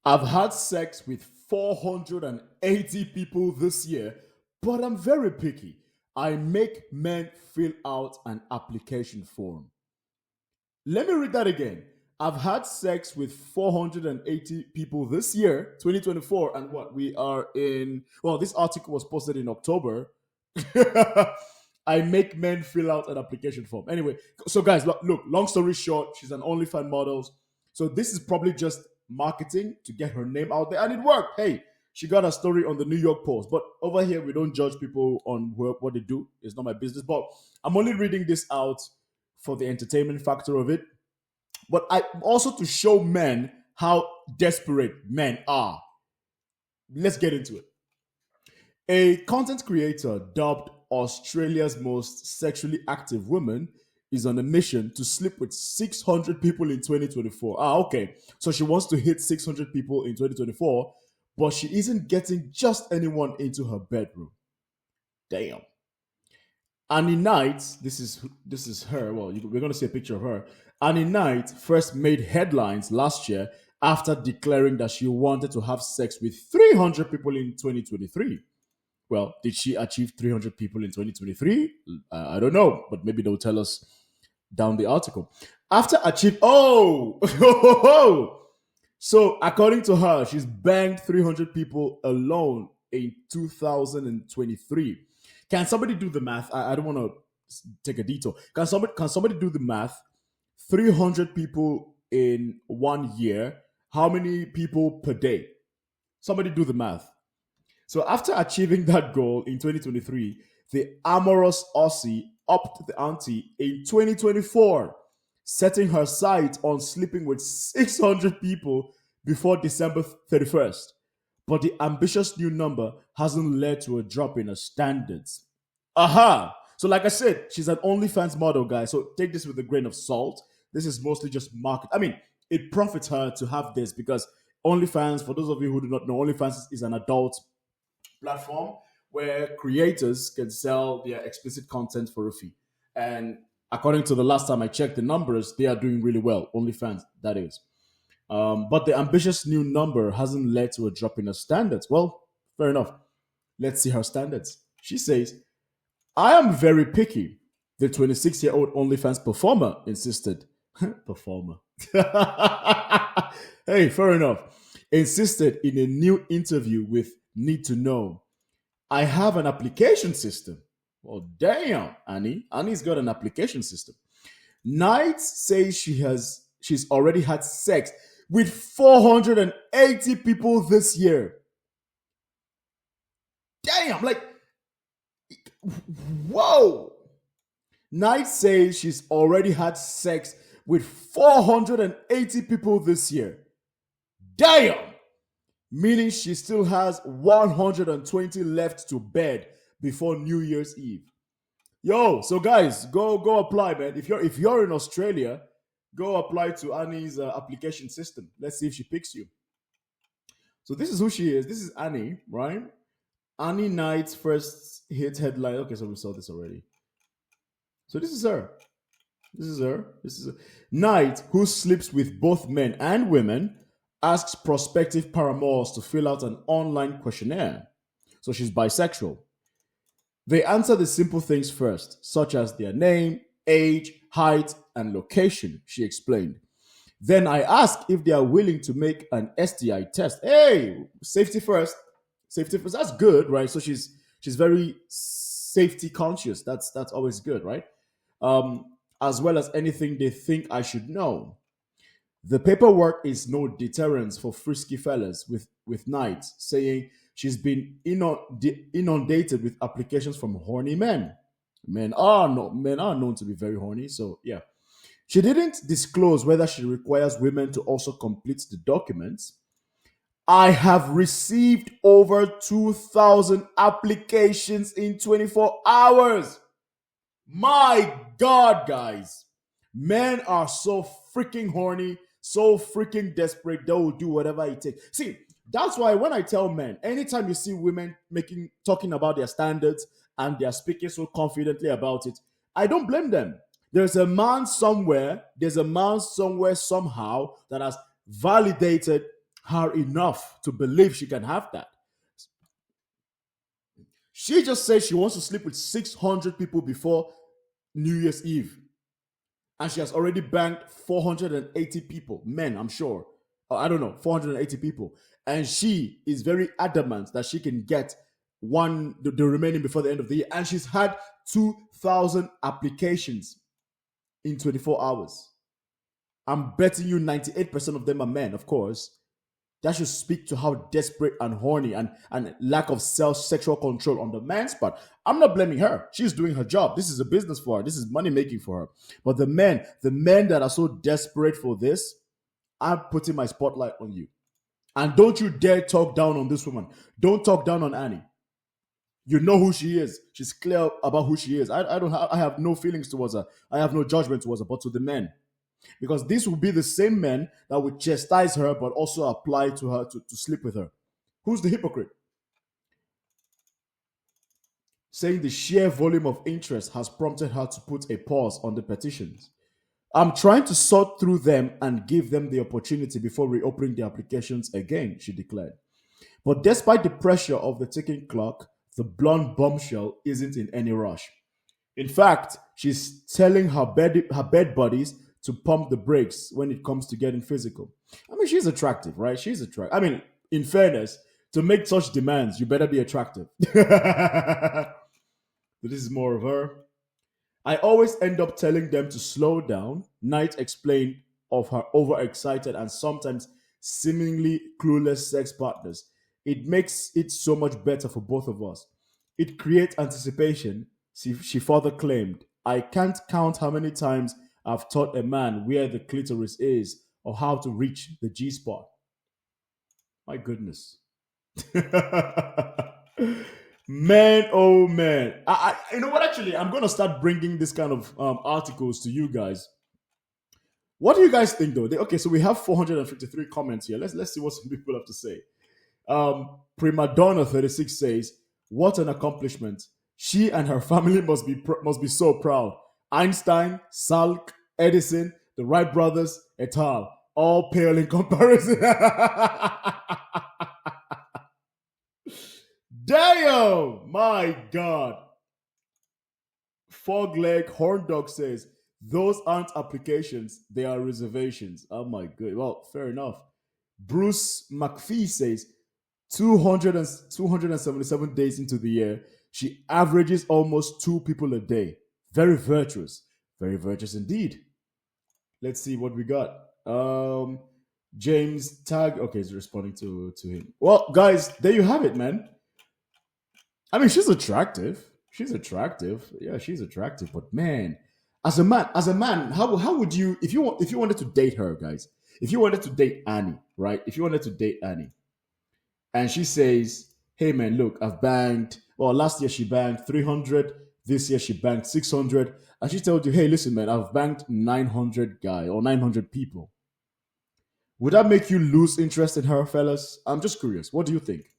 I've had sex with 480 people this year, but I'm very picky. I make men fill out an application form. Let me read that again. I've had sex with 480 people this year, 2024, and what we are in. Well, this article was posted in October. I make men fill out an application form. Anyway, so guys, look, long story short, she's an OnlyFans model. So this is probably just marketing to get her name out there, and it worked. Hey, she got a story on the New York Post. But over here, we don't judge people on what they do. It's not my business. But I'm only reading this out for the entertainment factor of it, but I also to show men how desperate men are. Let's get into it. A content creator dubbed Australia's most sexually active woman is on a mission to sleep with 600 people in 2024. Ah, okay. So she wants to hit 600 people in 2024, but she isn't getting just anyone into her bedroom. Damn. Annie Knight, this is her. Well, we're going to see a picture of her. Annie Knight first made headlines last year after declaring that she wanted to have sex with 300 people in 2023. Well, did she achieve 300 people in 2023? I don't know, but maybe they'll tell us down the article. After achieve, so according to her, she's banged 300 people alone in 2023. Can somebody do the math? I don't want to take a detour. Can somebody do the math? 300 people in 1 year. How many people per day? Somebody do the math. So after achieving that goal in 2023, the amorous Aussie upped the ante in 2024, setting her sights on sleeping with 600 people before December 31st. But the ambitious new number hasn't led to a drop in her standards. Aha! So, like I said, she's an OnlyFans model, guys. So take this with a grain of salt. This is mostly just market. I mean, it profits her to have this because OnlyFans, for those of you who do not know, OnlyFans is an adult platform where creators can sell their explicit content for a fee. And according to the last time I checked the numbers, they are doing really well. OnlyFans, that is. But the ambitious new number hasn't led to a drop in her standards. Well, fair enough. Let's see her standards. She says, I am very picky, the 26-year-old OnlyFans performer insisted. Performer. Hey, fair enough. Insisted in a new interview with Need to Know. I have an application system. Well, damn, Annie. Annie's got an application system. Knight says she's already had sex with 480 people this year. Damn, like, whoa. Knight says she's already had sex with 480 people this year. Damn! Meaning she still has 120 left to bed before New Year's Eve. Yo, so guys, go apply, man. If you're in Australia, go apply to Annie's application system. Let's see if she picks you. So this is who she is. This is Annie, right? Annie Knight's first hit headline. Okay, so we saw this already. So this is her. This is her. This is her. Knight, who sleeps with both men and women, asks prospective paramours to fill out an online questionnaire. So she's bisexual. They answer the simple things first, such as their name, age, height, and location, she explained. Then I ask if they are willing to make an STI test. Hey, safety first. Safety first. That's good, right? So she's very safety conscious. That's always good, right? As well as anything they think I should know. The paperwork is no deterrence for frisky fellas with Knight, saying she's been inundated with applications from horny men. Men are known to be very horny, so yeah. She didn't disclose whether she requires women to also complete the documents. I have received over 2,000 applications in 24 hours. My God, guys. Men are so freaking horny, so freaking desperate, they will do whatever it takes. See, that's why when I tell men, anytime you see women talking about their standards and they're speaking so confidently about it, I don't blame them. There's a man somewhere somehow that has validated her enough to believe she can have that. She just said she wants to sleep with 600 people before New Year's Eve. And she has already banked 480 people, men, I'm sure. I don't know, 480 people. And she is very adamant that she can get the remaining before the end of the year. And she's had 2,000 applications in 24 hours. I'm betting you 98% of them are men, of course. That should speak to how desperate and horny and lack of self sexual control on the man's part. I'm not blaming her. She's doing her job. This is a business for her. This is money making for her. But the men that are so desperate for this, I'm putting my spotlight on you. And don't you dare talk down on this woman. Don't talk down on Annie. You know who she is. She's clear about who she is. I have no feelings towards her. I have no judgment towards her, but to the men. Because these will be the same men that would chastise her but also apply to her to sleep with her. Who's the hypocrite? Saying the sheer volume of interest has prompted her to put a pause on the petitions. I'm trying to sort through them and give them the opportunity before reopening the applications again, she declared. But despite the pressure of the ticking clock, the blonde bombshell isn't in any rush. In fact, she's telling her bed buddies to pump the brakes when it comes to getting physical. I mean, she's attractive, right? She's attractive. I mean, in fairness, to make such demands, you better be attractive. But this is more of her. I always end up telling them to slow down, Knight explained of her overexcited and sometimes seemingly clueless sex partners. It makes it so much better for both of us. It creates anticipation, she further claimed. I can't count how many times I've taught a man where the clitoris is or how to reach the G spot. My goodness. Man, oh man. You know what? Actually, I'm going to start bringing this kind of articles to you guys. What do you guys think, though? Okay, so we have 453 comments here. Let's see what some people have to say. Prima Donna 36 says, "What an accomplishment! She and her family must be so proud. Einstein, Salk, Edison, the Wright brothers, et al. All pale in comparison." Damn! My God. Fogleg Horn Dog says, "Those aren't applications, they are reservations." Oh my God. Well, fair enough. Bruce McPhee says, 277 days into the year, she averages almost two people a day. Very virtuous. Very virtuous indeed. Let's see what we got. James Tag. Okay, he's responding to him. Well, guys, there you have it, man. I mean, she's attractive. She's attractive. Yeah, she's attractive. But man, as a man, how would you if you wanted to date her, guys? If you wanted to date Annie, right? If you wanted to date Annie, and she says, "Hey, man, look, I've banked. Well, last year she banked 300. This year she banked 600." And she told you, "Hey, listen, man, I've banked 900 guy or 900 people." Would that make you lose interest in her, fellas? I'm just curious. What do you think?